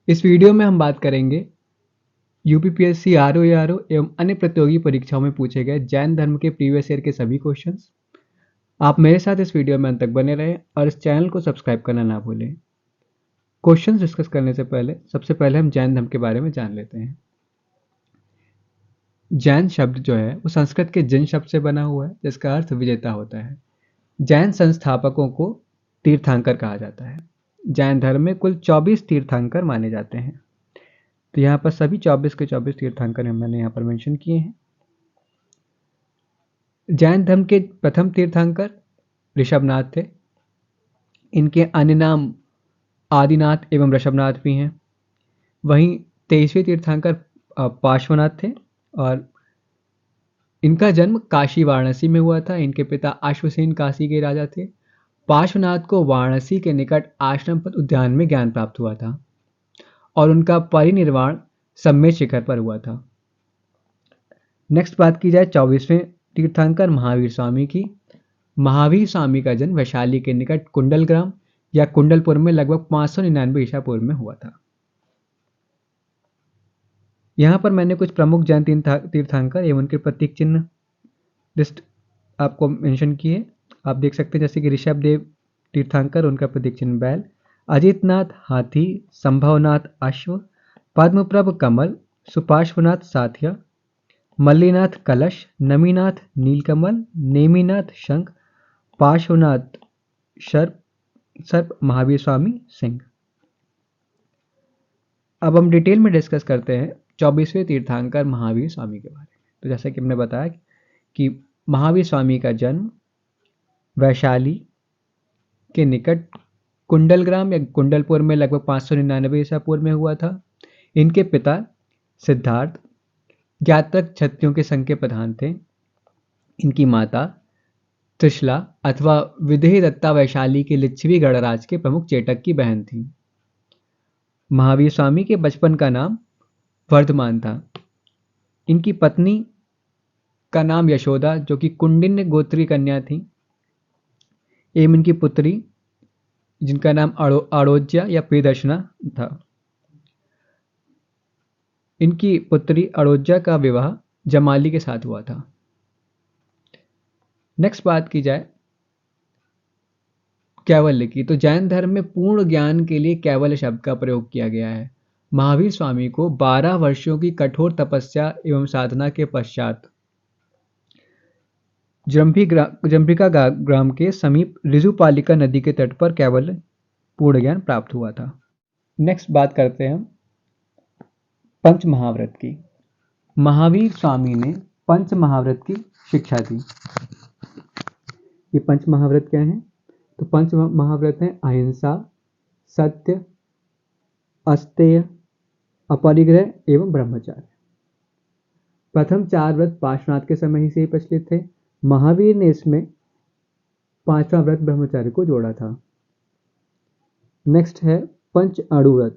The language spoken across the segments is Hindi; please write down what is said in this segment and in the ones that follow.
इस वीडियो में हम बात करेंगे यूपीपीएससी आरओ एवं अन्य प्रतियोगी परीक्षाओं में पूछे गए जैन धर्म के प्रीवियस ईयर के सभी क्वेश्चंस। आप मेरे साथ इस वीडियो में अंत तक बने रहें और इस चैनल को सब्सक्राइब करना ना भूलें। क्वेश्चंस डिस्कस करने से पहले सबसे पहले हम जैन धर्म के बारे में जान लेते हैं। जैन शब्द जो है वो संस्कृत के जिन शब्द से बना हुआ है, जिसका अर्थ विजेता होता है। जैन संस्थापकों को तीर्थंकर कहा जाता है। जैन धर्म में कुल 24 तीर्थंकर माने जाते हैं। तो यहाँ पर सभी 24 के 24 तीर्थंकर मैंने यहाँ पर मेंशन किए हैं। जैन धर्म के प्रथम तीर्थंकर ऋषभनाथ थे। इनके अन्य नाम आदिनाथ एवं ऋषभनाथ भी हैं। वहीं 23वें तीर्थंकर पार्श्वनाथ थे और इनका जन्म काशी वाराणसी में हुआ था। इनके पिता अश्वसेन काशी के राजा थे। पार्श्वनाथ को वाराणसी के निकट आश्रमपत उद्यान में ज्ञान प्राप्त हुआ था और उनका परिनिर्वाण सम्मेद शिखर पर हुआ था। नेक्स्ट बात की जाए 24वें तीर्थंकर महावीर स्वामी की। महावीर स्वामी का जन्म वैशाली के निकट कुंडल ग्राम या कुंडलपुर में लगभग 599 ईसा पूर्व में हुआ था। यहाँ पर मैंने कुछ प्रमुख जैन तीर्थंकर एवं उनके प्रतीक चिन्ह लिस्ट आपको मेंशन की है। आप देख सकते हैं जैसे कि ऋषभ देव तीर्थंकर, उनका प्रतीक चिन्ह बैल, अजितनाथ हाथी, संभवनाथ अश्व, पद्मप्रभ कमल, सुपार्श्वनाथ साथिया, मल्लीनाथ कलश, नमीनाथ नीलकमल, नेमीनाथ शंख, पार्श्वनाथ सर्प, महावीर स्वामी सिंह। अब हम डिटेल में डिस्कस करते हैं 24वें तीर्थंकर महावीर स्वामी के बारे में। तो जैसा कि हमने बताया कि महावीर स्वामी का जन्म वैशाली के निकट कुंडलग्राम या कुंडलपुर में लगभग 599 ईसा पूर्व में हुआ था। इनके पिता सिद्धार्थ ज्ञातक क्षत्रियों के संघ के प्रधान थे। इनकी माता त्रिशला अथवा विदेही दत्ता वैशाली के लिच्छवी गणराज के प्रमुख चेटक की बहन थी। महावीर स्वामी के बचपन का नाम वर्धमान था। इनकी पत्नी का नाम यशोदा, जो कि कुंडिन्य गोत्री कन्या थी, एवं इनकी पुत्री जिनका नाम अड़ोज्या या प्रियदर्शना था। इनकी पुत्री अड़ोज्या का विवाह जमाली के साथ हुआ था। नेक्स्ट बात की जाए कैवल्य की, तो जैन धर्म में पूर्ण ज्ञान के लिए कैवल्य शब्द का प्रयोग किया गया है। महावीर स्वामी को 12 वर्षों की कठोर तपस्या एवं साधना के पश्चात जंभिका ग्राम के समीप ऋजुपालिका नदी के तट पर कैवल्य पूर्ण ज्ञान प्राप्त हुआ था। नेक्स्ट बात करते हैं हम पंच महाव्रत की। महावीर स्वामी ने पंच महाव्रत की शिक्षा दी। ये पंच महाव्रत क्या हैं? तो पंच महाव्रत हैं अहिंसा, सत्य, अस्तेय, अपरिग्रह एवं ब्रह्मचार्य। प्रथम 4 व्रत पार्श्वनाथ के समय ही से ही प्रचलित थे। महावीर ने इसमें 5वां व्रत ब्रह्मचार्य को जोड़ा था। नेक्स्ट है पंच अणुव्रत।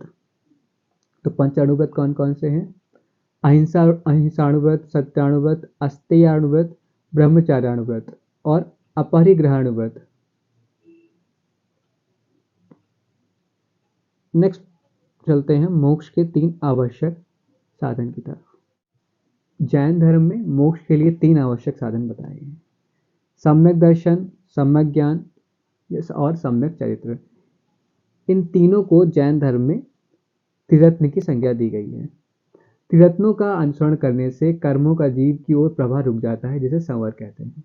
तो पंच अणुव्रत कौन कौन से हैं? अहिंसाणुव्रत, सत्याणुव्रत, अस्तेयाणुव्रत, ब्रह्मचार्याणुव्रत और अपरिग्रहाणुव्रत। नेक्स्ट चलते हैं मोक्ष के 3 आवश्यक साधन की तरफ। जैन धर्म में मोक्ष के लिए 3 आवश्यक साधन बताए गए हैं: सम्यक दर्शन, सम्यक ज्ञान और सम्यक चरित्र। इन तीनों को जैन धर्म में त्रिरत्न की संज्ञा दी गई है। त्रिरत्नों का अनुसरण करने से कर्मों का जीव की ओर प्रवाह रुक जाता है, जिसे संवर कहते हैं।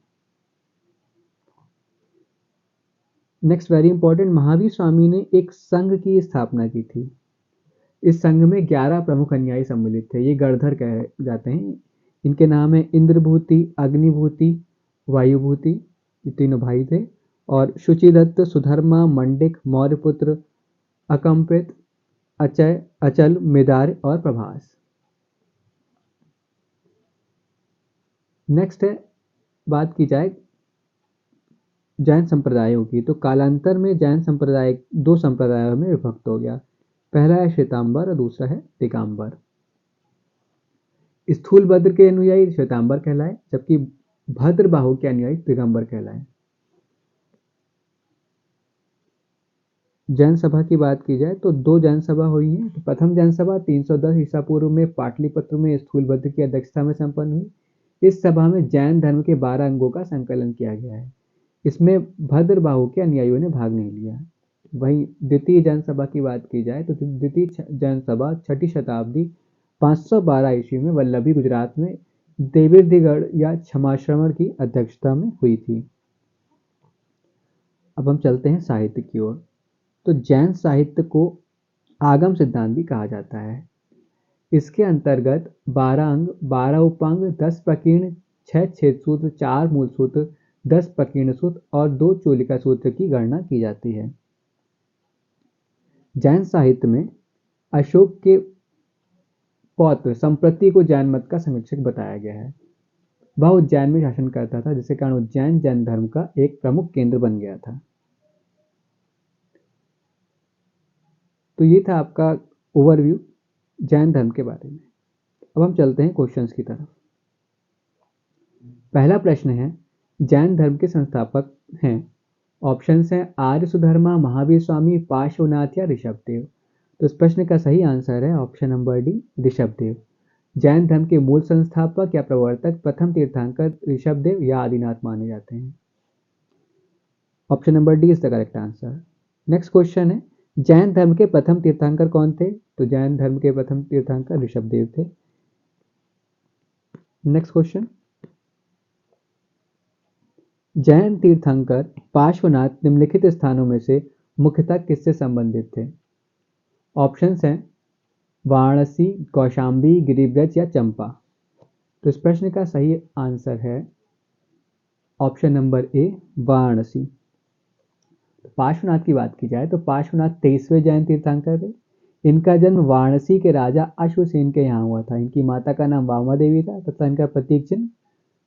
Next very important, Mahavir Swami ने एक संघ की स्थापना की थी। इस संघ में 11 प्रमुख अनुयायी सम्मिलित थे। ये गणधर कहे जाते हैं। इनके नाम है इंद्रभूति, अग्निभूति, वायुभूति, ये तीनों भाई थे, और शुचिदत्त, सुधर्मा, मंडिक, मौर्यपुत्र, अकंपित, अचय, अचल, मेदार और प्रभास। नेक्स्ट है बात की जाए जैन संप्रदायों की, तो कालांतर में जैन संप्रदाय 2 संप्रदायों में विभक्त हो गया। पहला है श्वेतांबर और दूसरा है दिगंबर। स्थूलभद्र के अनुयायी श्वेतांबर कहलाए, जबकि भद्रबाहु के अनुयायी दिगंबर कहलाए। जैन सभा की बात की जाए तो 2 जैन सभा हुई हैं। तो प्रथम जैन सभा 310 ईसा पूर्व में पाटलिपुत्र में स्थूलभद्र की अध्यक्षता में संपन्न हुई। इस सभा में जैन धर्म के 12 अंगों का संकलन किया गया है। इसमें भद्रबाहु के अनुयायियों ने भाग नहीं लिया। वहीं द्वितीय जैन सभा की बात की जाए तो द्वितीय जैन सभा 6ठी शताब्दी 512 ईस्वी में वल्लभी गुजरात में देवीर्दिगढ़ या क्षमाश्रमण की अध्यक्षता में हुई थी। अब हम चलते हैं साहित्य की ओर। तो जैन साहित्य को आगम सिद्धांत भी कहा जाता है। इसके अंतर्गत 12 अंग, 12 उपांग, 10 प्रकीर्ण, 6 छेद सूत्र, 4 मूल सूत्र, 10 प्रकीर्ण सूत्र और 2 चूलिका सूत्र की गणना की जाती है। जैन साहित्य में अशोक के पौत्र संप्रति को जैन मत का समीक्षक बताया गया है। वह उज्जैन में शासन करता था, जिसके कारण उज्जैन जैन धर्म का एक प्रमुख केंद्र बन गया था। तो ये था आपका ओवरव्यू जैन धर्म के बारे में। अब हम चलते हैं क्वेश्चंस की तरफ। पहला प्रश्न है, जैन धर्म के संस्थापक हैं। ऑप्शंस हैं आर्य सुधर्मा, महावीर स्वामी, पार्श्वनाथ या ऋषभदेव। तो इस प्रश्न का सही आंसर है option number D, Rishabhdev. Jain धर्म के मूल संस्थापक या प्रवर्तक प्रथम तीर्थंकर ऋषभदेव या आदिनाथ माने जाते हैं। Option number D is the correct answer. Next question है, जैन धर्म के प्रथम तीर्थंकर कौन थे? तो जैन धर्म के प्रथम तीर्थंकर ऋषभदेव थे। नेक्स्ट क्वेश्चन, जैन तीर्थंकर पार्श्वनाथ निम्नलिखित स्थानों में से मुख्यतः किससे संबंधित थे? ऑप्शंस हैं वाराणसी, कौशाम्बी, गिरिब्रज या चंपा। तो इस प्रश्न का सही आंसर है option number A, Varanasi. Parshvanath की बात की जाए तो पार्श्वनाथ 23वें जैन तीर्थंकर थे। इनका जन्म वाराणसी के राजा अश्वसेन के यहाँ हुआ था। इनकी माता का नाम वामा देवी था तथा इनका प्रतीक चिन्ह,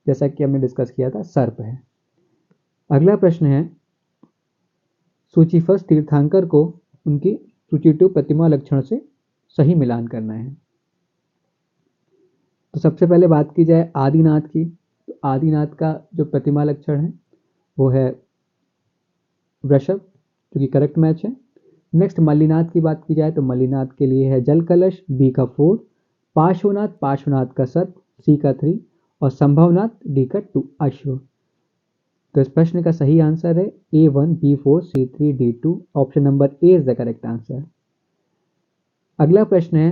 जैसा कि हमने डिस्कस किया था, सर्प है। अगला प्रश्न है, सूचीफस तीर्थंकर को उनकी सूची 2 प्रतिमा लक्षण से सही मिलान करना है। तो सबसे पहले बात की जाए आदिनाथ की, तो आदिनाथ का जो प्रतिमा लक्षण है वो है वृषभ, जो कि करेक्ट मैच है। नेक्स्ट मल्लिनाथ की बात की जाए तो मल्लिनाथ के लिए है जल कलश, बी का 4, पार्श्वनाथ, पार्श्वनाथ का सर्प, सी का 3 और संभवनाथ, डी का 2 अश्व। तो इस प्रश्न का सही आंसर है A1, B4, C3, D2। Option number A is the correct answer. अगला प्रश्न है,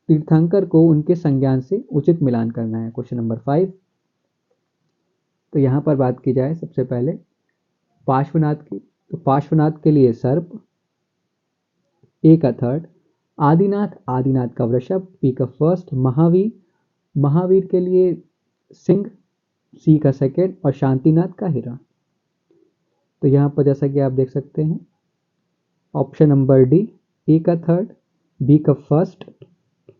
तीर्थंकर को उनके संज्ञान से उचित मिलान करना है। Question number 5। तो यहाँ पर बात की जाए सबसे पहले पार्श्वनाथ की, तो पार्श्वनाथ के लिए सर्प, ए का 3, आदिनाथ, आदिनाथ का वृषभ, पी का 1, महावीर, महावीर के लिए सिंह, सी का 2 और शांतिनाथ का हिरण। तो यहाँ पर जैसा कि आप देख सकते हैं ऑप्शन नंबर डी, ए का 3, बी का 1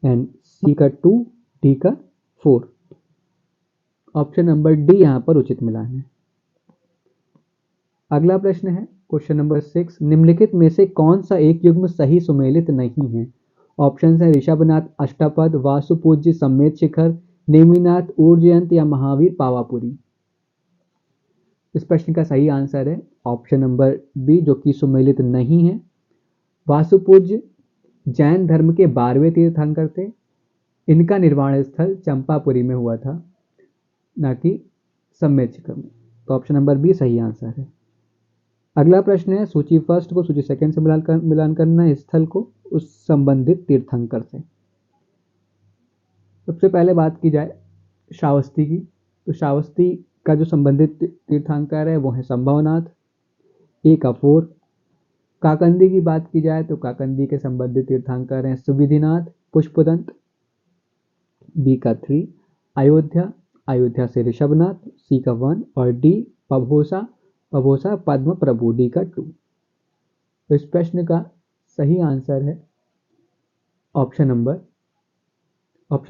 एंड सी का 2, डी का 4। ऑप्शन नंबर डी यहाँ पर उचित मिलान है। अगला प्रश्न है क्वेश्चन नंबर 6, निम्नलिखित में से कौन सा एक युग्म सही सुमेलित नहीं है? ऑप्शन है ऋषभनाथ अष्टपद, वासुपूज्य सम्मेत शिखर, नेमिनाथ ऊर्जयंत या महावीर पावापुरी। इस प्रश्न का सही आंसर है ऑप्शन नंबर बी, जो कि सुमेलित नहीं है। वासुपूज्य जैन धर्म के 12वें तीर्थंकर थे। इनका निर्वाण स्थल चंपापुरी में हुआ था, न कि सम्मेत शिखर में। तो ऑप्शन नंबर बी सही आंसर है। अगला प्रश्न है, सूची 1 को सूची 2 से मिलान करना है स्थल को उस संबंधित तीर्थंकर से। सबसे पहले बात की जाए श्रावस्ती की, तो श्रावस्ती का जो संबंधित तीर्थंकर है वो है संभवनाथ, ए का 4। काकंदी की बात की जाए तो काकंदी के संबंधित तीर्थंकर हैं सुविधिनाथ, पुष्पदंत, बी का 3, अयोध्या, अयोध्या से ऋषभनाथ, सी का 1 और डी पभोसा, पभोसा पद्म प्रभु, डी का 2। तो इस प्रश्न का सही आंसर है ऑप्शन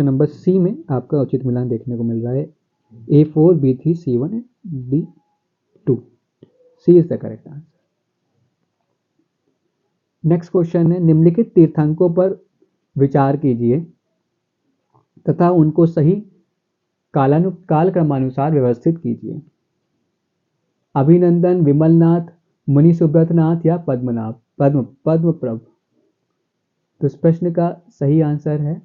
नंबर सी में आपका उचित मिलान देखने को मिल रहा है। A4, B3, C1 and D2। C is the correct answer. Next question है, निम्नलिखित तीर्थंकों पर विचार कीजिए तथा उनको सही काल क्रमानुसार व्यवस्थित कीजिए। अभिनंदन, विमलनाथ, मुनि सुब्रतनाथ या पद्मनाभ पद्मप्रभ। तो इस प्रश्न का सही आंसर है,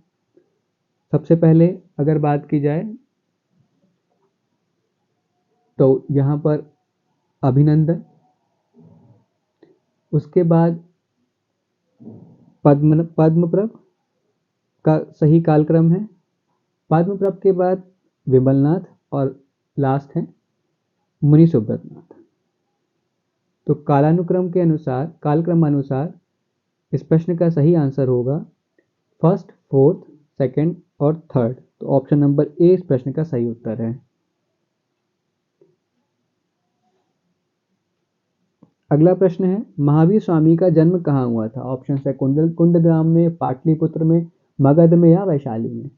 सबसे पहले अगर बात की जाए तो यहाँ पर अभिनंदन, उसके बाद पद्मप्रभ का सही कालक्रम है, पद्मप्रभ के बाद विमलनाथ और लास्ट है मुनि सुब्रतनाथ। तो कालक्रम अनुसार इस प्रश्न का सही आंसर होगा फर्स्ट, फोर्थ, सेकंड और थर्ड। तो ऑप्शन नंबर ए इस प्रश्न का सही उत्तर है। अगला प्रश्न है, महावीर स्वामी का जन्म कहाँ हुआ था? ऑप्शन है कुंडग्राम में, पाटलिपुत्र में, मगध में या वैशाली में।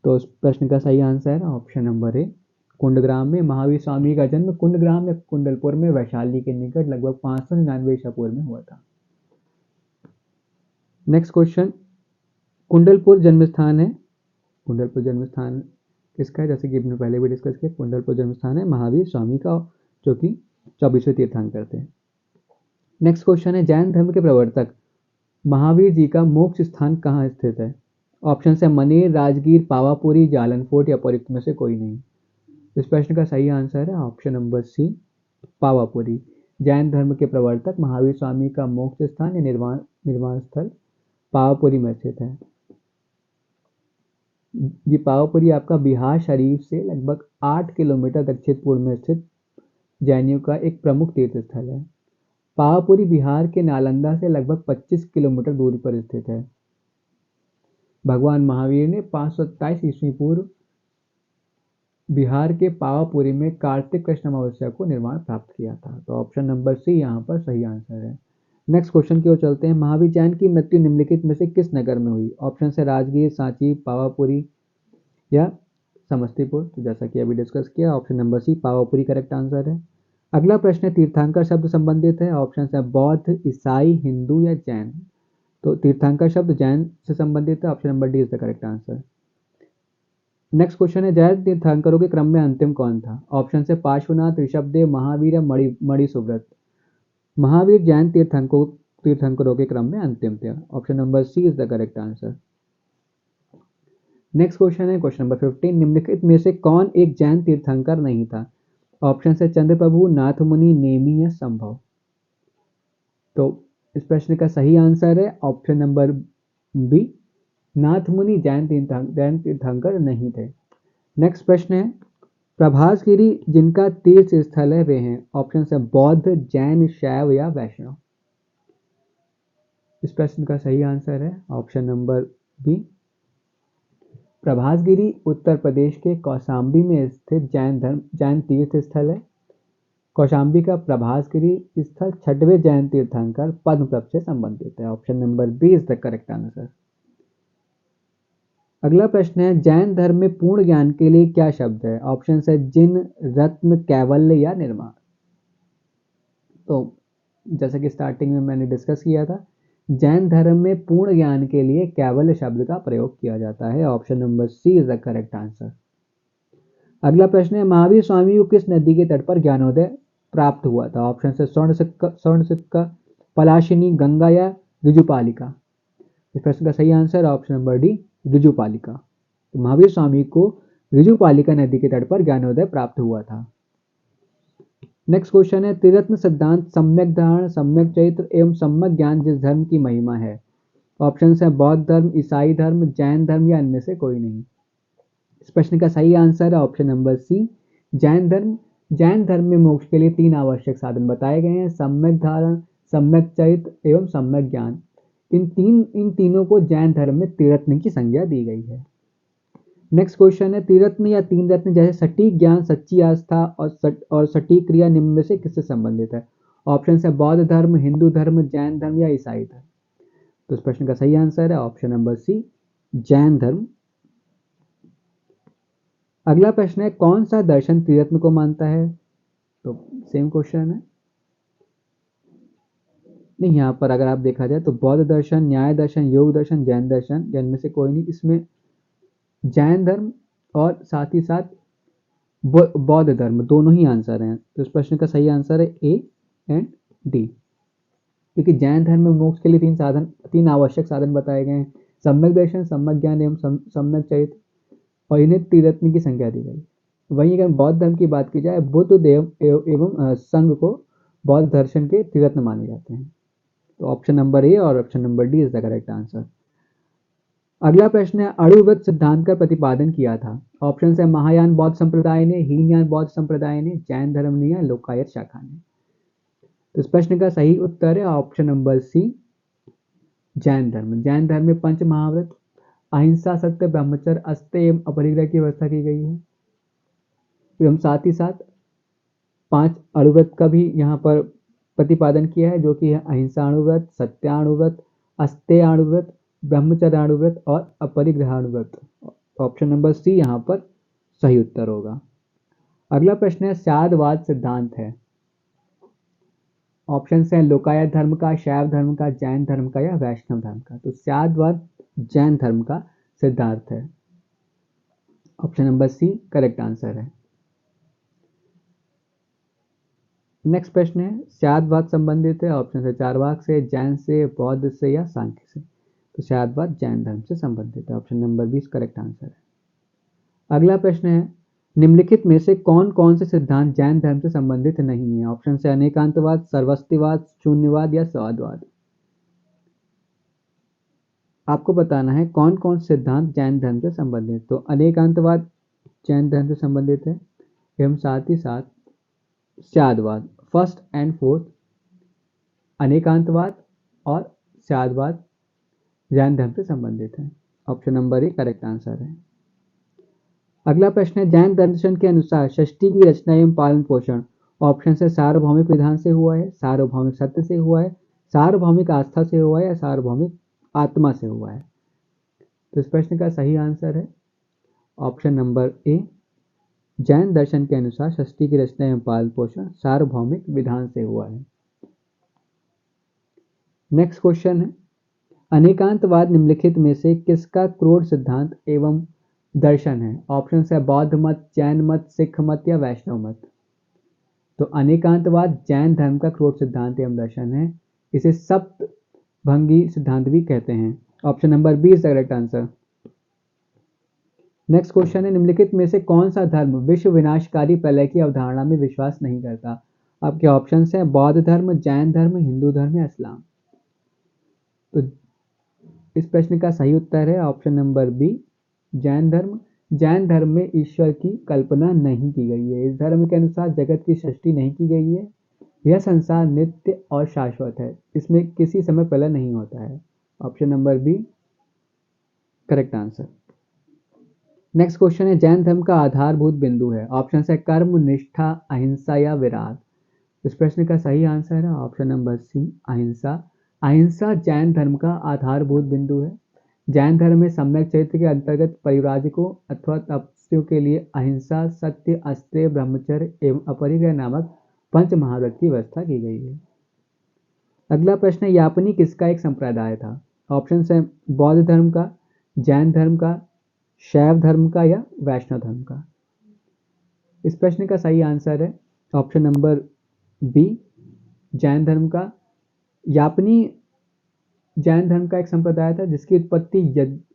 तो इस प्रश्न का सही आंसर है ऑप्शन नंबर ए, कुंडग्राम में। महावीर स्वामी का जन्म कुंडग्राम या कुंडलपुर में वैशाली के निकट लगभग 599 ईसा पूर्व में हुआ था। नेक्स्ट क्वेश्चन, कुंडलपुर जन्मस्थान है, कुंडलपुर जन्मस्थान किसका है? जैसे कि हमने पहले भी डिस्कस किया, कुंडलपुर जन्मस्थान है महावीर स्वामी का, जो कि 24वें तीर्थंकर थे। नेक्स्ट क्वेश्चन है, जैन धर्म के प्रवर्तक महावीर जी का मोक्ष स्थान कहाँ स्थित है? ऑप्शन है मनेर, राजगीर, पावापुरी, जालन फोर्ट या उपरोक्त में से कोई नहीं। इस प्रश्न का सही आंसर है option number C, Pawapuri. Jain धर्म के प्रवर्तक महावीर स्वामी का मोक्ष स्थान या निर्वाण स्थल पावापुरी में स्थित है। ये पावापुरी आपका बिहार शरीफ से लगभग 8 किलोमीटर दक्षिण पूर्व में स्थित जैनियों का एक प्रमुख तीर्थ स्थल है। पावापुरी बिहार के नालंदा से लगभग 25 किलोमीटर दूरी पर स्थित है। भगवान महावीर ने 527 ईस्वी पूर्व बिहार के पावापुरी में कार्तिक कृष्ण अमावस्या को निर्वाण प्राप्त किया था। तो ऑप्शन नंबर सी यहाँ पर सही आंसर है। नेक्स्ट क्वेश्चन की ओर चलते हैं, महावीर जैन की मृत्यु निम्नलिखित में से किस नगर में हुई? ऑप्शन है राजगीर, सांची, पावापुरी या समस्तीपुर। तो जैसा कि अभी डिस्कस किया, option number C Pawapuri correct answer है। अगला प्रश्न है, तीर्थंकर शब्द संबंधित है। ऑप्शन है बौद्ध, ईसाई, हिंदू या जैन। तो तीर्थंकर शब्द जैन से संबंधित है, option number D is the correct answer. Next question है, जैन तीर्थंकरों के क्रम में अंतिम कौन था? ऑप्शन है पार्श्वनाथ, ऋषभदेव, महावीर या मणि सुव्रत। महावीर जैन तीर्थंकरों के क्रम में अंतिम थे, option number C is the correct answer. Next question है क्वेश्चन नंबर 15, निम्नलिखित में से कौन एक जैन तीर्थंकर नहीं था? ऑप्शन है चंद्रप्रभु, नाथमुनि, नेमी या संभव। तो इस प्रश्न का सही आंसर है ऑप्शन नंबर बी, नाथमुनि जैन तीर्थंकर नहीं थे। नेक्स्ट प्रश्न है, प्रभासगिरी जिनका तीर्थ स्थल है वे हैं? ऑप्शन है बौद्ध, जैन, शैव या वैष्णव। इस प्रश्न का सही आंसर है option number B, प्रभासगिरी Uttar Pradesh के कौशाम्बी में स्थित जैन तीर्थ स्थल है। कौशाम्बी का प्रभासगिरी स्थल 6वें जैन तीर्थंकर पद्मप्रभ से संबंधित है, option number B is the correct answer. अगला प्रश्न है, जैन धर्म में पूर्ण ज्ञान के लिए क्या शब्द है? ऑप्शन है जिन, रत्न, कैवल्य या निर्माण। तो जैसा कि स्टार्टिंग में मैंने डिस्कस किया था, जैन धर्म में पूर्ण ज्ञान के लिए कैवल्य शब्द का प्रयोग किया जाता है, option number C is the correct answer. अगला प्रश्न है, महावीर स्वामी को किस नदी के तट पर ज्ञानोदय प्राप्त हुआ था? ऑप्शन है स्वर्ण सिक्का, पलाशिनी, गंगा या ऋजुपालिका। इस प्रश्न का सही answer option number D, Rijupalika. तो महावीर स्वामी को ऋजुपालिका नदी के तट पर ज्ञानोदय प्राप्त हुआ था। नेक्स्ट क्वेश्चन है, त्रिरत्न सिद्धांत सम्यक धारण, सम्यक चरित्र एवं सम्यक ज्ञान जिस धर्म की महिमा है? ऑप्शन है बौद्ध धर्म, ईसाई धर्म, जैन धर्म या इनमें से कोई नहीं। इस प्रश्न का सही आंसर है ऑप्शन नंबर सी, जैन धर्म। जैन धर्म में मोक्ष के लिए 3 आवश्यक साधन बताए गए हैं, सम्यक धारण, सम्यक चरित्र एवं सम्यक ज्ञान। इन तीनों को जैन धर्म में त्रिरत्न की संज्ञा दी गई है। नेक्स्ट क्वेश्चन है, त्रिरत्न या 3 रत्न जैसे सटीक ज्ञान, सच्ची आस्था और सटीक क्रिया निम्न में से किससे संबंधित है? ऑप्शन है बौद्ध धर्म, हिंदू धर्म, जैन धर्म या ईसाई धर्म। तो इस प्रश्न का सही आंसर है ऑप्शन नंबर सी, जैन धर्म। अगला प्रश्न है, कौन सा दर्शन त्रिरत्न को मानता है? तो सेम क्वेश्चन है, नहीं यहाँ पर अगर आप देखा जाए तो बौद्ध दर्शन, न्याय दर्शन, योग दर्शन, जैन दर्शन, इनमें से कोई नहीं। इसमें जैन धर्म और साथ ही साथ बौद्ध धर्म दोनों ही आंसर हैं। तो इस प्रश्न का सही आंसर है ए, एंड डी, क्योंकि जैन धर्म में मोक्ष के लिए तीन आवश्यक साधन बताए गए हैं, सम्यक दर्शन, सम्यक ज्ञान एवं सम्यक चरित्र, और इन्हें त्रिरत्न की संज्ञा दी गई। वहीं अगर बौद्ध धर्म की बात की जाए, बुद्ध, देव एवं संघ को बौद्ध दर्शन के त्रिरत्न माने जाते हैं। तो ऑप्शन नंबर ए और option number D is the correct answer. अगला प्रश्न है, अणुव्रत सिद्धांत का प्रतिपादन किया था। ऑप्शन है महायान बौद्ध संप्रदाय ने, हीनयान बौद्ध संप्रदाय ने, जैन धर्म ने या लोकायत शाखा ने। तो इस प्रश्न का सही उत्तर है ऑप्शन नंबर सी, जैन धर्म। जैन धर्म में पंच महाव्रत, अहिंसा, सत्य, ब्रह्मचर्य, अस्तेय एवं अपरिग्रह की व्यवस्था की गई है एवं साथ ही साथ 5 अणुव्रत का भी यहाँ पर प्रतिपादन किया है, जो कि है अहिंसा अणुव्रत, सत्याणुव्रत, अस्तेय अणुव्रत, ब्रह्मचर्य अणुव्रत और अपरिग्रह अणुव्रत। ऑप्शन नंबर सी यहाँ पर सही उत्तर होगा। अगला प्रश्न है, शादवाद सिद्धांत है। ऑप्शन है लोकायत धर्म का, शैव धर्म का, जैन धर्म का या वैष्णव धर्म का। तो शादवाद जैन धर्म का सिद्धांत है। Option number C correct answer है। नेक्स्ट प्रश्न है, शादवाद संबंधित है। ऑप्शन है चारवाक से, जैन से, बौद्ध से या सांख्य से। तो शादवाद जैन धर्म से संबंधित है। ऑप्शन नंबर 20 करेक्ट आंसर है। अगला प्रश्न है, निम्नलिखित में से कौन कौन से सिद्धांत जैन धर्म से संबंधित नहीं है। ऑप्शन है अनेकांतवाद, सर्वस्तिवाद, शून्यवाद या स्वादवाद। आपको बताना है कौन कौन से सिद्धांत जैन धर्म से संबंधित। तो अनेकांतवाद जैन धर्म से संबंधित है एवं साथ ही साथ शादवाद, फर्स्ट एंड फोर्थ, अनेकांतवाद और शादवाद जैन धर्म से संबंधित है। Option number A correct answer है। अगला प्रश्न है, जैन दर्शन के अनुसार षष्ठी की रचना एवं पालन पोषण ऑप्शन से सार्वभौमिक विधान से हुआ है, सार्वभौमिक सत्य से हुआ है, सार्वभौमिक आस्था से हुआ है या सार्वभौमिक आत्मा से हुआ है। तो इस प्रश्न का सही आंसर है ऑप्शन नंबर ए, जैन दर्शन के अनुसार षष्ठी की रचना एवं पालन पोषण सार्वभौमिक विधान से हुआ है। नेक्स्ट क्वेश्चन है, अनेकांतवाद निम्नलिखित में से किसका क्रोध सिद्धांत एवं दर्शन है। ऑप्शन है बौद्ध मत, जैन मत, सिख मत या वैष्णव मत। तो अनेकांतवाद जैन धर्म का क्रोध सिद्धांत एवं दर्शन है। इसे सप्तभंगी सिद्धांत भी कहते हैं। Option number B is the correct answer. Next question है, निम्नलिखित में से कौन सा धर्म विश्व विनाशकारी प्रलय की अवधारणा में विश्वास नहीं करता। आपके ऑप्शन हैं बौद्ध धर्म, जैन धर्म, हिंदू धर्म या इस्लाम। तो इस प्रश्न का सही उत्तर है ऑप्शन नंबर बी, जैन धर्म। जैन धर्म में ईश्वर की कल्पना नहीं की गई है। इस धर्म के अनुसार जगत की सृष्टि नहीं की गई है। यह संसार नित्य और शाश्वत है, इसमें किसी समय प्रलय नहीं होता है। Option number B correct answer. Next question है, जैन धर्म का आधारभूत बिंदु है। ऑप्शन है कर्म, निष्ठा, अहिंसा या विराग। इस प्रश्न का सही आंसर है ऑप्शन नंबर सी, अहिंसा। अहिंसा जैन धर्म का आधारभूत बिंदु है। जैन धर्म में सम्यक चरित्र के अंतर्गत परिव्राजकों अथवा तपस्वियों के लिए अहिंसा, सत्य, अस्तेय, ब्रह्मचर्य एवं अपरिग्रह नामक पंच महाव्रत की व्यवस्था की गई है। अगला प्रश्न है, यापनी किसका एक संप्रदाय था। ऑप्शन है बौद्ध धर्म का, जैन धर्म का, शैव धर्म का या वैष्णव धर्म का। इस प्रश्न का सही आंसर है ऑप्शन नंबर बी, जैन धर्म का। यापनी जैन धर्म का एक संप्रदाय था जिसकी उत्पत्ति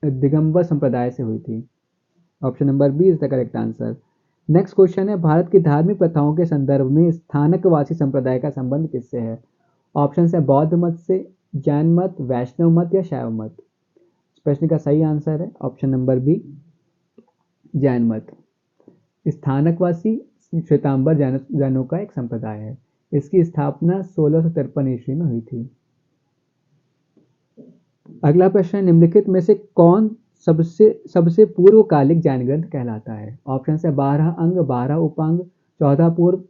दिगंबर संप्रदाय से हुई थी। Option number B is the correct answer. Next question है, भारत की धार्मिक प्रथाओं के संदर्भ में स्थानकवासी संप्रदाय का संबंध किससे है। ऑप्शन है बौद्ध मत से, जैन मत, वैष्णव मत या शैव मत। इस प्रश्न का सही आंसर है ऑप्शन नंबर बी, जैन मत। स्थानकवासी श्वेतांबर जैनों का एक संप्रदाय है। इसकी स्थापना 1653 ईस्वी में हुई थी। अगला प्रश्न, निम्नलिखित में से कौन सबसे पूर्वकालिक जैन ग्रंथ कहलाता है। ऑप्शन है 12 अंग, 12 उपांग, 14 पूर्व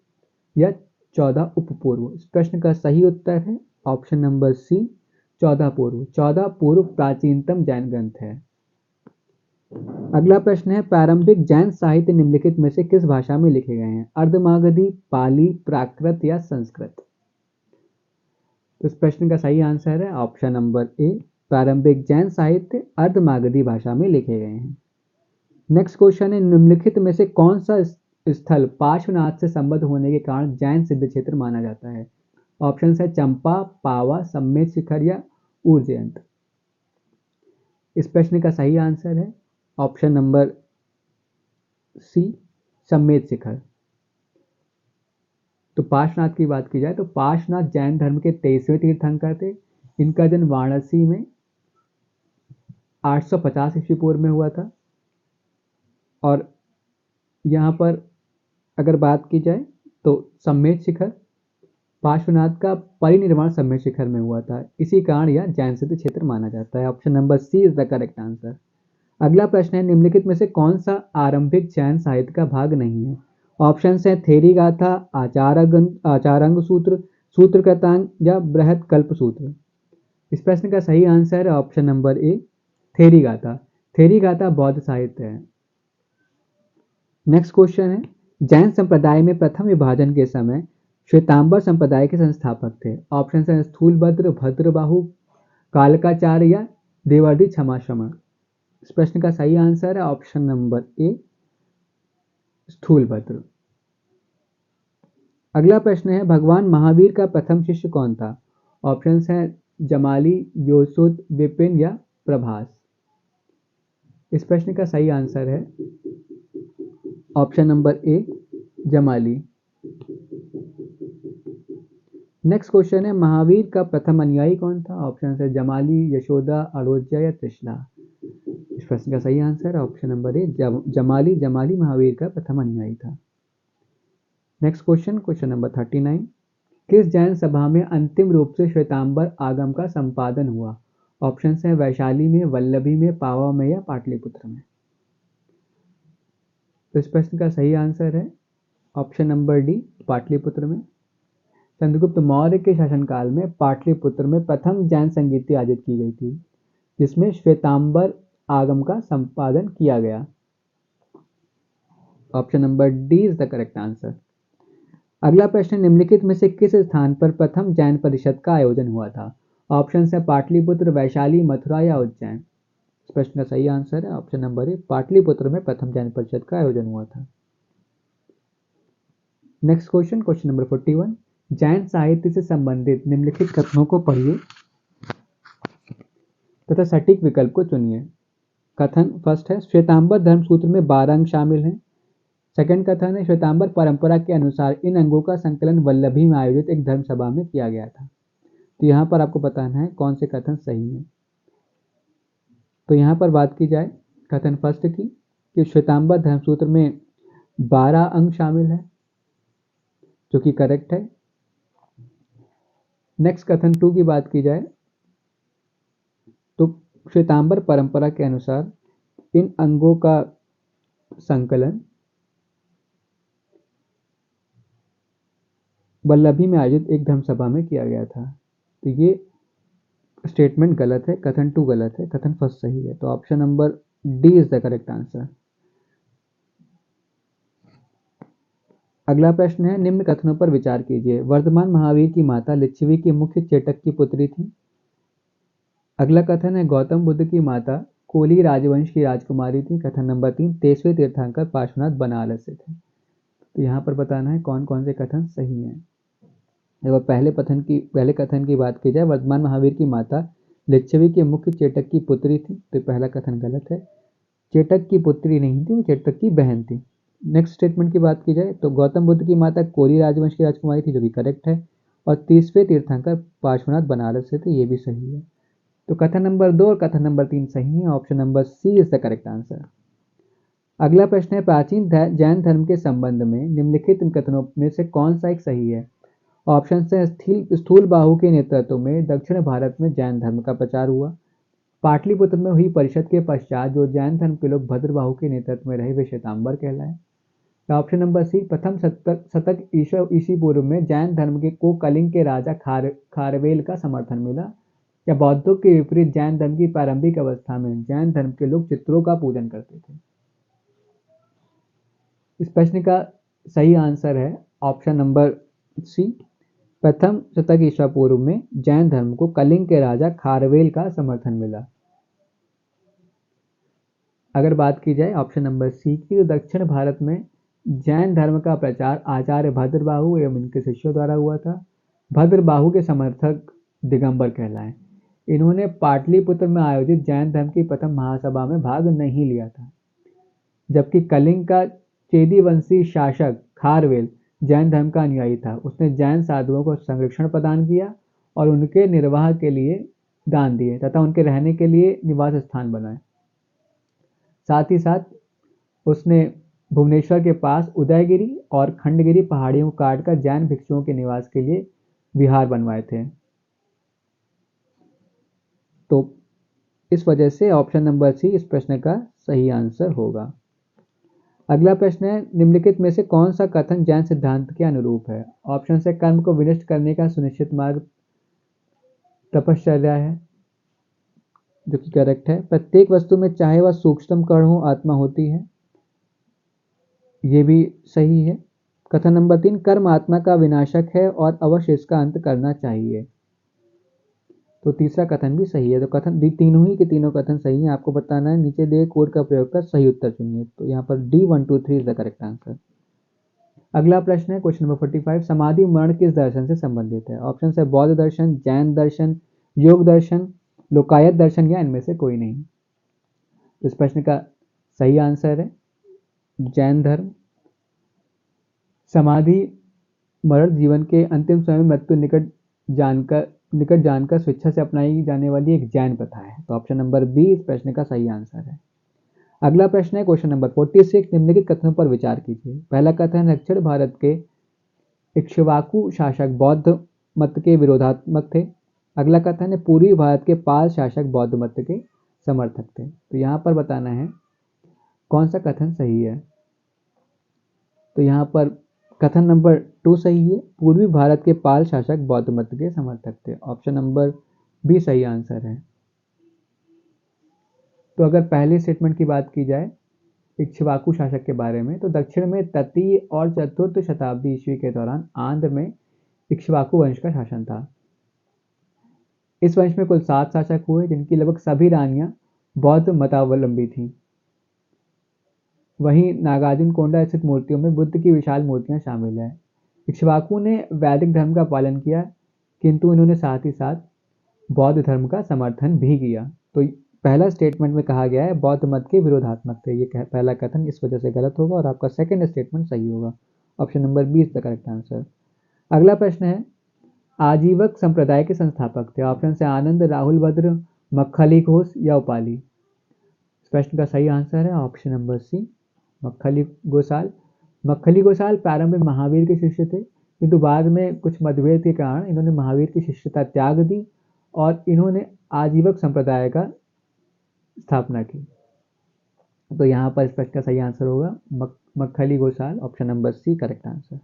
या 14 उपपूर्व। इस प्रश्न का सही उत्तर है ऑप्शन नंबर सी, 14 पूर्व। 14 पूर्व प्राचीनतम जैन ग्रंथ है। अगला प्रश्न है, प्रारंभिक जैन साहित्य निम्नलिखित में से किस भाषा में लिखे गए हैं। अर्धमागधी, पाली, प्राकृत या संस्कृत। तो इस प्रश्न का सही आंसर है ऑप्शन नंबर ए, प्रारंभिक जैन साहित्य अर्धमागधी भाषा में लिखे गए हैं। नेक्स्ट क्वेश्चन है, निम्नलिखित में से कौन सा स्थल पार्श्वनाथ से संबद्ध होने के कारण जैन सिद्ध क्षेत्र माना जाता है। ऑप्शन है चंपा, पावा, सम्मेद शिखर या उज्जयंत। इस प्रश्न का सही आंसर है ऑप्शन नंबर सी, सम्मेद शिखर। तो पार्श्वनाथ की बात की जाए तो पार्श्वनाथ जैन धर्म के 23वें तीर्थंकर थे। इनका जन्म वाराणसी में 850 ईस्वी पूर्व में हुआ था। और यहाँ पर अगर बात की जाए तो सम्मेद शिखर, पार्श्वनाथ का परिनिर्वाण सम्मेद शिखर में हुआ था। इसी कारण यह जैन सिद्ध क्षेत्र माना जाता है। Option number C is the correct answer. अगला प्रश्न है, निम्नलिखित में से कौन सा आरंभिक जैन साहित्य का भाग नहीं है? ऑप्शन है थेरी गाथा, आचारंग सूत्र, सूत्र कृतांग या बृहत कल्प सूत्र। इस प्रश्न का सही आंसर है option number A, Theri Gatha. Theri Gatha बौद्ध साहित्य है। नेक्स्ट क्वेश्चन है, जैन संप्रदाय में प्रथम विभाजन के समय श्वेतांबर संप्रदाय के संस्थापक थे। ऑप्शन है स्थूलभद्र, भद्रबाहु, कालकाचार्य या देवर्षि क्षमाश्रमण। इस प्रश्न का सही आंसर है ऑप्शन नंबर ए, स्थूलभद्र। अगला प्रश्न है, भगवान महावीर का प्रथम शिष्य कौन था? ऑप्शन है जमाली, योसुद, विपिन या प्रभास। इस प्रश्न का सही आंसर है option number A, Jamali. Next question है, महावीर का प्रथम अनुयायी कौन था? ऑप्शन है जमाली, यशोदा, अड़ोज्या या त्रिशला। इस प्रश्न का सही आंसर है option number A, Jamali. Jamali Mahavir का प्रथम अनुयायी था। नेक्स्ट क्वेश्चन, क्वेश्चन नंबर 39, किस जैन सभा में अंतिम रूप से श्वेतांबर आगम का संपादन हुआ? ऑप्शन है वैशाली में, वल्लभी में, पावा में या पाटलिपुत्र में। तो इस प्रश्न का सही आंसर है ऑप्शन नंबर डी, पाटलिपुत्र में। चंद्रगुप्त मौर्य के शासनकाल में पाटलिपुत्र में प्रथम जैन संगीति आयोजित की गई थी, जिसमें श्वेतांबर आगम का संपादन किया गया। Option number D is the correct answer. अगला प्रश्न, निम्नलिखित में से किस स्थान पर प्रथम जैन परिषद का आयोजन हुआ था? ऑप्शन है पाटलिपुत्र, वैशाली, मथुरा या उज्जैन। इस प्रश्न का सही आंसर है ऑप्शन नंबर ए, पाटलिपुत्र में प्रथम जैन परिषद का आयोजन हुआ था। Next question, question number 41, Jain साहित्य से संबंधित निम्नलिखित कथनों को पढ़िए तथा सटीक विकल्प को चुनिए। कथन फर्स्ट है, श्वेतांबर धर्म सूत्र में 12 अंग शामिल हैं। सेकंड कथन है, श्वेतांबर परंपरा के अनुसार इन अंगों का संकलन वल्लभी में आयोजित एक धर्म सभा में किया गया था। तो यहाँ पर आपको बताना है कौन से कथन सही है। तो यहाँ पर बात की जाए कथन फर्स्ट की कि श्वेतांबर धर्म सूत्र में 12 अंग शामिल है, जो कि करेक्ट है। नेक्स्ट कथन टू की बात की जाए तो श्वेतांबर परंपरा के अनुसार इन अंगों का संकलन वल्लभी में आयोजित एक धर्म सभा में किया गया था। तो ये स्टेटमेंट गलत है, कथन टू गलत है, कथन फर्स्ट सही है। तो option number D is the correct answer. अगला प्रश्न है, निम्न कथनों पर विचार कीजिए। वर्तमान महावीर की माता लिच्छवी की मुख्य चेटक की पुत्री थी। अगला कथन है, गौतम बुद्ध की माता कोली राजवंश की राजकुमारी थी। कथन नंबर 3, 23वें तीर्थंकर पार्श्वनाथ बनारस से थे। तो यहाँ पर बताना है कौन कौन से कथन सही हैं। देखो पहले कथन की बात की जाए, वर्तमान महावीर की माता लिच्छवी के मुख्य चेटक की पुत्री थी, तो पहला कथन गलत है। चेटक की पुत्री नहीं थी, वो चेटक की बहन थी। नेक्स्ट स्टेटमेंट की बात की जाए तो गौतम बुद्ध की माता कोली राजवंश की राजकुमारी थी, जो कि करेक्ट है। और 30वें तीर्थंकर पार्श्वनाथ बनारस से थे, ये भी सही है। तो कथन नंबर 2 और कथन नंबर 3 सही है। Option number C is the correct answer. अगला प्रश्न है, प्राचीन जैन धर्म के संबंध में निम्नलिखित कथनों में से कौन सा एक सही है? ऑप्शन से स्थूल बाहु के नेतृत्व में दक्षिण भारत में जैन धर्म का प्रचार हुआ। पाटलिपुत्र में हुई परिषद के पश्चात जो जैन धर्म के लोग भद्रबाहु के नेतृत्व में रहे वे श्वेतांबर कहलाए। ऑप्शन नंबर सी, प्रथम शतक ईसी पूर्व में जैन धर्म को कलिंग के राजा खारवेल का समर्थन मिला। या बौद्धों के विपरीत जैन धर्म की प्रारंभिक अवस्था में जैन धर्म के लोग चित्रों का पूजन करते थे। इस प्रश्न का सही आंसर है ऑप्शन नंबर सी, प्रथम शतक ईसा पूर्व में जैन धर्म को कलिंग के राजा खारवेल का समर्थन मिला। अगर बात की जाए ऑप्शन नंबर सी की, तो दक्षिण भारत में जैन धर्म का प्रचार आचार्य भद्रबाहु एवं इनके शिष्यों द्वारा हुआ था। भद्रबाहु के समर्थक दिगंबर कहलाए। इन्होंने पाटलिपुत्र में आयोजित जैन धर्म की प्रथम महासभा में भाग नहीं लिया था, जबकि कलिंग का चेदीवंशी शासक खारवेल जैन धर्म का अनुयायी था। उसने जैन साधुओं को संरक्षण प्रदान किया और उनके निर्वाह के लिए दान दिए तथा उनके रहने के लिए निवास स्थान बनाए। साथ ही साथ उसने भुवनेश्वर के पास उदयगिरी और खंडगिरी पहाड़ियों को काटकर जैन भिक्षुओं के निवास के लिए विहार बनवाए थे। तो इस वजह से ऑप्शन नंबर सी इस प्रश्न का सही आंसर होगा। अगला प्रश्न है, निम्नलिखित में से कौन सा कथन जैन सिद्धांत के अनुरूप है? ऑप्शन से कर्म को विनष्ट करने का सुनिश्चित मार्ग तपश्चर्या है, जो कि करेक्ट है। प्रत्येक वस्तु में चाहे वह सूक्ष्मतम कण हो आत्मा होती है, ये भी सही है। कथन नंबर 3, कर्म आत्मा का विनाशक है और अवश्य इसका अंत करना चाहिए, तो तीसरा कथन भी सही है। तो कथन तीनों ही के तीनों कथन सही हैं। आपको बताना है नीचे दिए कोड का प्रयोग कर सही उत्तर चुनिए। तो यहाँ पर D 1 2 3 is the correct answer. अगला प्रश्न है क्वेश्चन नंबर 45, समाधि मरण किस दर्शन से संबंधित है? ऑप्शन है बौद्ध दर्शन, जैन दर्शन, योग दर्शन, लोकायत दर्शन या इनमें से कोई नहीं। इस प्रश्न का सही आंसर है जैन धर्म। समाधि मरण जीवन के अंतिम समय में मृत्यु निकट जानकर स्वेच्छा से अपनाई जाने वाली एक जैन प्रथा है। तो ऑप्शन नंबर बी इस प्रश्न का सही आंसर है। अगला प्रश्न है क्वेश्चन नंबर 46, निम्नलिखित कथनों पर विचार कीजिए। पहला कथन, दक्षिण भारत के इक्ष्वाकु शासक बौद्ध मत के विरोधात्मक थे। अगला कथन है, पूर्वी भारत के पाल शासक बौद्ध मत के समर्थक थे। तो यहाँ पर बताना है कौन सा कथन सही है। तो यहाँ पर कथन नंबर 2 सही है, पूर्वी भारत के पाल शासक बौद्ध मत के समर्थक थे। ऑप्शन नंबर बी सही आंसर है। तो अगर पहले स्टेटमेंट की बात की जाए इक्ष्वाकु शासक के बारे में, तो दक्षिण में तृतीय और चतुर्थ शताब्दी ईस्वी के दौरान आंध्र में इक्ष्वाकु वंश का शासन था। इस वंश में कुल 7 शासक हुए, जिनकी लगभग सभी रानियां बौद्ध मतावलंबी थीं। वहीं नागार्जुन कोंडा स्थित मूर्तियों में बुद्ध की विशाल मूर्तियां शामिल हैं। इक्ष्वाकु ने वैदिक धर्म का पालन किया, किंतु इन्होंने साथ ही साथ बौद्ध धर्म का समर्थन भी किया। तो पहला स्टेटमेंट में कहा गया है बौद्ध मत के विरोधात्मक थे, ये पहला कथन इस वजह से गलत होगा और आपका सेकंड स्टेटमेंट सही होगा। Option number B is the correct answer. अगला प्रश्न है, आजीवक संप्रदाय के संस्थापक थे। ऑप्शन से आनंद, राहुल भद्र, मक्खली घोष या उपाली। इस प्रश्न का सही आंसर है option number C Makkhali Gosal. Makkhali Gosal प्रारंभ में महावीर के शिष्य थे, किंतु बाद में कुछ मतभेद के कारण इन्होंने महावीर की शिष्यता त्याग दी और इन्होंने आजीवक संप्रदाय का स्थापना की। तो यहाँ पर इस प्रश्न का सही आंसर होगा Makkhali Gosal. Option number C correct answer.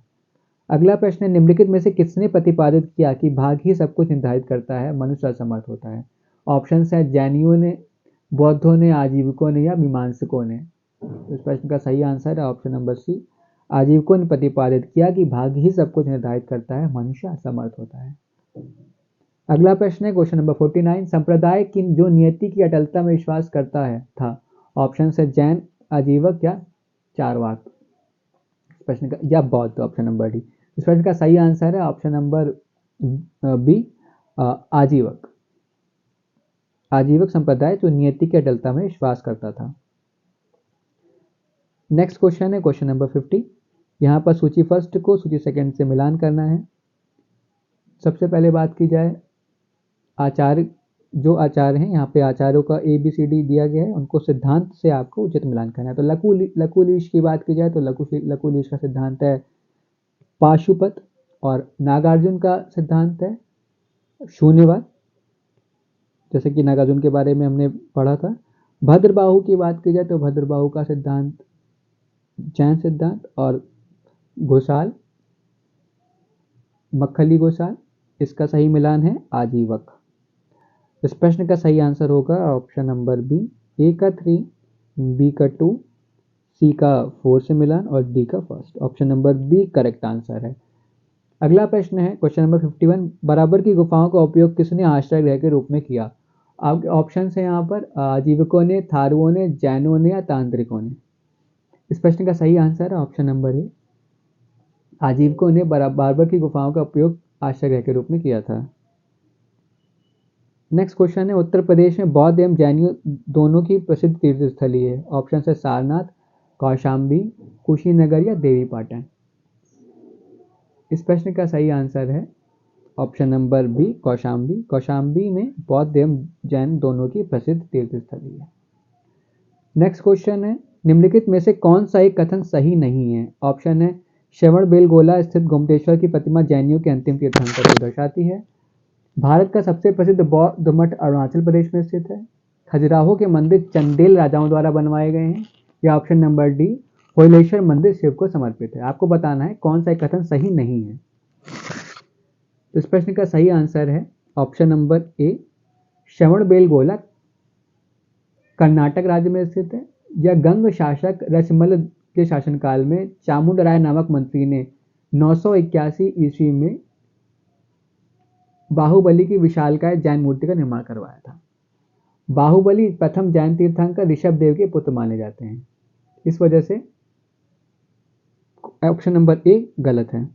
अगला प्रश्न है, निम्नलिखित में से किसने प्रतिपादित किया कि भाग ही सब कुछ निर्धारित करता है, मनुष्य असमर्थ होता है? ऑप्शन है जैनियों ने, बौद्धों ने, आजीविकों ने या मीमांसकों ने। इस प्रश्न का सही आंसर है ऑप्शन नंबर सी, आजीविकों ने प्रतिपादित किया कि भाग ही सब कुछ निर्धारित करता है, मनुष्य असमर्थ होता है। अगला प्रश्न है क्वेश्चन नंबर 49, संप्रदाय की जो नियति की अटलता में विश्वास करता है था। ऑप्शन है जैन, आजीवक या चारवाक। प्रश्न का या बौद्ध। Option number D. इस प्रश्न का सही आंसर है ऑप्शन नंबर बी आजीवक। आजीवक संप्रदाय जो नियति की अटलता में विश्वास करता था। नेक्स्ट क्वेश्चन है क्वेश्चन नंबर 50। यहाँ पर सूची फर्स्ट को सूची सेकंड से मिलान करना है। सबसे पहले बात की जाए आचार्य, जो आचार्य हैं यहाँ पे आचार्यों का ABCD दिया गया है, उनको सिद्धांत से आपको उचित मिलान करना है। तो लकुलीश की बात की जाए तो लकुलीश का सिद्धांत है पाशुपत और नागार्जुन का सिद्धांत है शून्यवाद, जैसे कि नागार्जुन के बारे में हमने पढ़ा था। भद्रबाहु की बात की जाए तो भद्रबाहु का सिद्धांत जैन सिद्धांत और घोषाल, मक्खली घोषाल, इसका सही मिलान है आजीवक। इस प्रश्न का सही आंसर होगा ऑप्शन नंबर बी, ए का 3, बी का 2, सी का 4 से मिलान और डी का first. Option number B correct answer है। अगला प्रश्न है क्वेश्चन नंबर 51, बराबर की गुफाओं का उपयोग किसने आश्रय गृह के रूप में किया? आपके ऑप्शन है यहाँ पर आजीविकों ने, थारुओं ने, जैनों ने या तांत्रिकों ने। इस प्रश्न का सही आंसर है ऑप्शन नंबर ए, आजीविकों ने बराबर की गुफाओं का उपयोग आश्रय के रूप में किया था। नेक्स्ट क्वेश्चन है, उत्तर प्रदेश में बौद्ध एवं जैन दोनों की प्रसिद्ध तीर्थ स्थली है। ऑप्शन है सारनाथ, कौशाम्बी, कुशीनगर या देवी पाटन। इस प्रश्न का सही आंसर है option number B, Kaushambi. Kaushambi में बौद्ध एवं जैन दोनों की प्रसिद्ध तीर्थ स्थली है। नेक्स्ट क्वेश्चन है, निम्नलिखित में से कौन सा एक कथन सही नहीं है। ऑप्शन है श्रवण बेलगोला स्थित गोमतेश्वर की प्रतिमा जैनियों के अंतिम तीर्थंकर को दर्शाती है। भारत का सबसे प्रसिद्ध बौद्ध मठ अरुणाचल प्रदेश में स्थित है। खजुराहो के मंदिर चंदेल राजाओं द्वारा बनवाए गए हैं। या ऑप्शन नंबर डी, होयलेश्वर मंदिर शिव को समर्पित है। आपको बताना है कौन सा कथन सही नहीं है। तो इस प्रश्न का सही आंसर है ऑप्शन नंबर ए, श्रवण बेलगोला कर्नाटक राज्य में स्थित है। या गंग शासक रसमल के शासनकाल में चामुंडराय नामक मंत्री ने 981 ईस्वी में बाहुबली की विशालकाय जैन मूर्ति का निर्माण करवाया था। बाहुबली प्रथम जैन तीर्थंकर ऋषभ देव के पुत्र माने जाते हैं। इस वजह से ऑप्शन नंबर ए गलत है।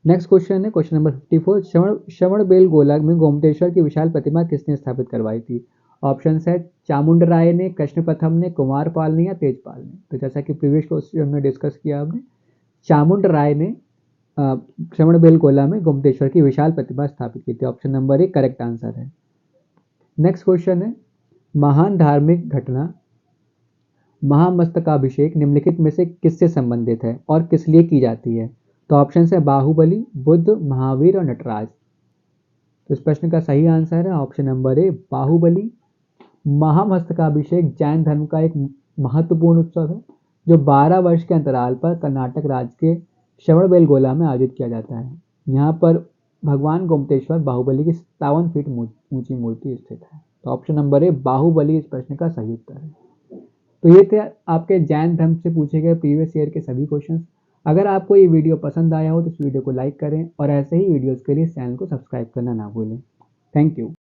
नेक्स्ट क्वेश्चन है क्वेश्चन नंबर 54, श्रवण बेलगोला में गोमतेश्वर की विशाल प्रतिमा किसने स्थापित करवाई थी। ऑप्शन है चामुंडराय ने, कृष्ण प्रथम ने, कुमारपाल ने या तेजपाल ने। तो जैसा कि प्रीवियस क्वेश्चन में डिस्कस किया आपने, चामुंडराय ने श्रवण बेलगोला में गोमतेश्वर की विशाल प्रतिमा स्थापित की थी। Option number A correct answer है। नेक्स्ट क्वेश्चन है, महान धार्मिक घटना महामस्तकाभिषेक निम्नलिखित में से किससे संबंधित है और किस लिए की जाती है। तो ऑप्शन है बाहुबली, बुद्ध, महावीर और नटराज। तो इस प्रश्न का सही आंसर है ऑप्शन नंबर ए, बाहुबली। महामस्तकाभिषेक जैन धर्म का एक महत्वपूर्ण उत्सव है जो 12 वर्ष के अंतराल पर कर्नाटक राज्य के श्रवण बेलगोला में आयोजित किया जाता है। यहाँ पर भगवान गोमतेश्वर बाहुबली की 57 फीट ऊंची मूर्ति स्थित है। तो ऑप्शन नंबर ए, बाहुबली इस प्रश्न का सही उत्तर है। तो ये थे आपके जैन धर्म से पूछे गए प्रीवियस ईयर के सभी क्वेश्चंस। अगर आपको ये वीडियो पसंद आया हो तो इस वीडियो को लाइक करें और ऐसे ही वीडियोस के लिए चैनल को सब्सक्राइब करना ना भूलें। Thank you.